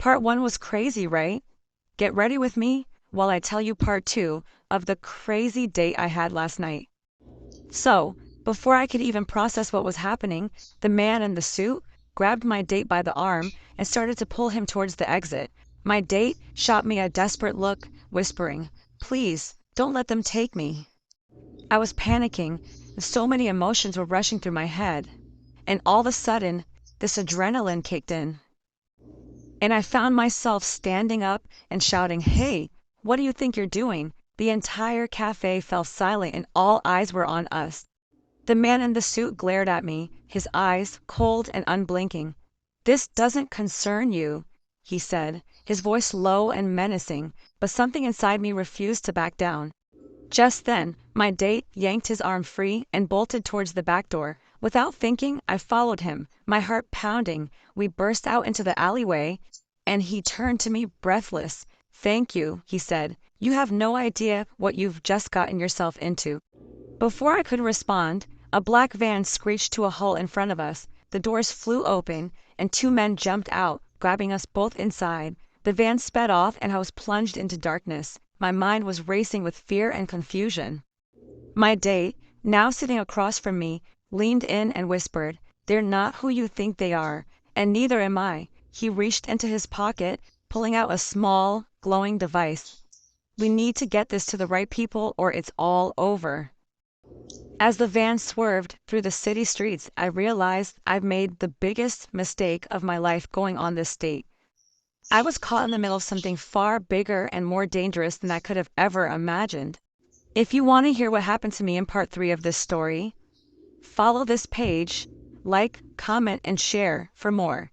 Part 1 was crazy, right? Get ready with me while I tell you part 2 of the crazy date I had last night. So, before I could even process what was happening, the man in the suit grabbed my date by the arm and started to pull him towards the exit. My date shot me a desperate look, whispering, "Please, don't let them take me." I was panicking, so many emotions were rushing through my head, and all of a sudden, this adrenaline kicked in. And I found myself standing up and shouting, "Hey, what do you think you're doing?" The entire cafe fell silent and all eyes were on us. The man in the suit glared at me, his eyes cold and unblinking. "This doesn't concern you," he said, his voice low and menacing, but something inside me refused to back down. Just then, my date yanked his arm free and bolted towards the back door. Without thinking, I followed him, my heart pounding. We burst out into the alleyway, and he turned to me breathless. "Thank you," he said. "You have no idea what you've just gotten yourself into." Before I could respond, a black van screeched to a halt in front of us. The doors flew open, and two men jumped out, grabbing us both inside. The van sped off, and I was plunged into darkness. My mind was racing with fear and confusion. My date, now sitting across from me, leaned in and whispered, "They're not who you think they are, and neither am I." He reached into his pocket, pulling out a small, glowing device. "We need to get this to the right people or it's all over." As the van swerved through the city streets, I realized I've made the biggest mistake of my life going on this date. I was caught in the middle of something far bigger and more dangerous than I could have ever imagined. If you want to hear what happened to me in part 3 of this story, follow this page, like, comment, and share for more.